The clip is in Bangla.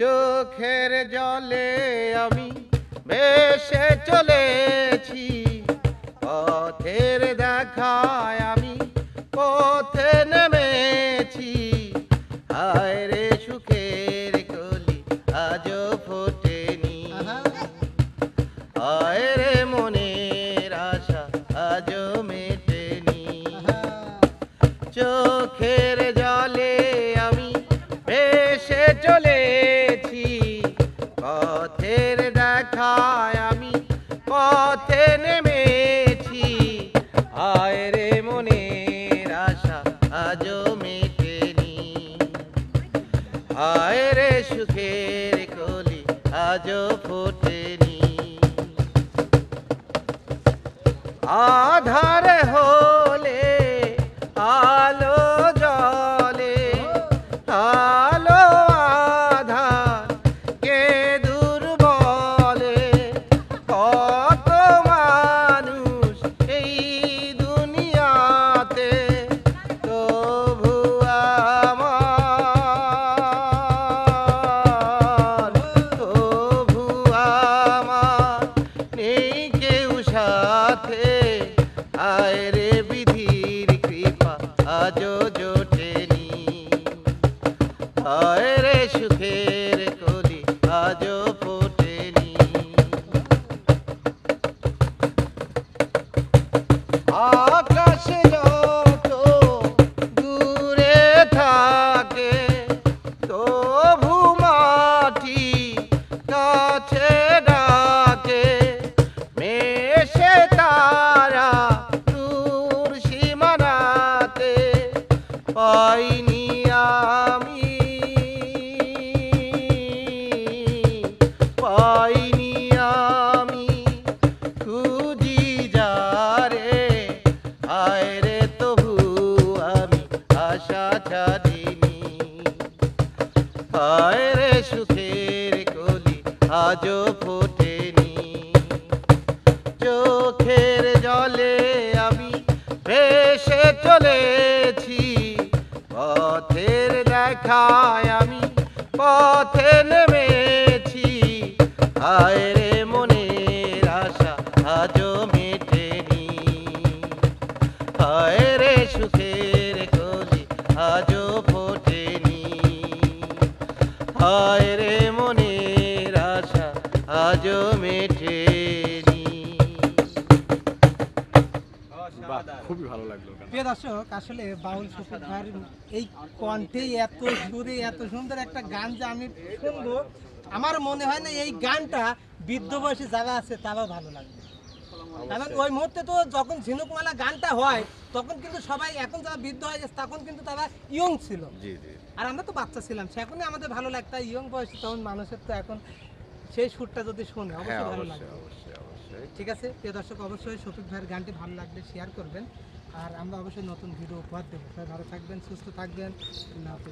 চোখের জলে আমি ভেসে চলেছি, পথের দেখায় আমি পথে নেমেছি। হায় রে সুখের কলি আজও ফোটেনি, হায় রে মনের আশা আজও মেটেনি। চোখের জলে আমি ভেসে চলেছি, পথের দেখায় আমি পথে নেমেছি। হায় রে মনের আশা আজও মেটেনি, হায় রে সুখের কলি আজও ফোটেনি। আধারে হলে আলো জ্বলে, আলো আধার কে দূর বলে। কত মানুষ এই দুনিয়াতে, তবু আমার, তবু আমার নেই কেউ সাথে। হায় রে বিধির কৃপা আজও জোটেনি, হায় রে সুখের কলি আজও ফোটেনি। আকাশে যত দূরে থাকে, তবু মাটি কাছে ডাকে। মেশে তারা দূর সীমানাতে, পাইনি আমি, পাইনি আমি খুঁজি যারে। হায় রে তবু আমি আশা ছাড়িনি, হায় রে সুখের কলি আজও ফোটেনি। চোখের জলে আমি ভেসে চলেছি, পথের দেখায় আমি পথে নেমেছি। হায় রে মনের আশা আজও মেটেনি, হায় রে সুখের কলি আজও ফোটেনি। হায় রে মনের আশা আজও মেটেনি। বাহ, খুবই ভালো লাগলো গান। প্রিয় দর্শক, আসলে বাউল শফিক ভাইয়ের এই কণ্ঠে এত সুরে এত সুন্দর একটা গান যে আমি শুনবো, আমার মনে হয় না এই গানটা বৃদ্ধ বয়সী যারা আছে তারাও ভালো লাগবে। কারণ ওই মুহূর্তে তো যখন ঝিনুকমালা গানটা হয় তখন কিন্তু সবাই, এখন যারা বৃদ্ধ হয়ে গেছে তখন কিন্তু তারা ইয়ং ছিল, জি জি। আর আমরা তো বাচ্চা ছিলাম, সেখনই আমাদের ভালো লাগতো। ইয়ং বয়সী তখন মানুষের তো এখন সেই সুরটা যদি শুনে হ্যাঁ, অবশ্যই ভালো অবশ্যই লাগবে। অবশ্যই অবশ্যই। ঠিক আছে প্রিয় দর্শক, অবশ্যই শফিক ভাইয়ের গানটি ভালো লাগলে শেয়ার করবেন, আর আমরা অবশ্যই নতুন ভিডিও উপহার দেবো। সবাই ভালো থাকবেন, সুস্থ থাকবেন। আল্লাহ হাফেজ।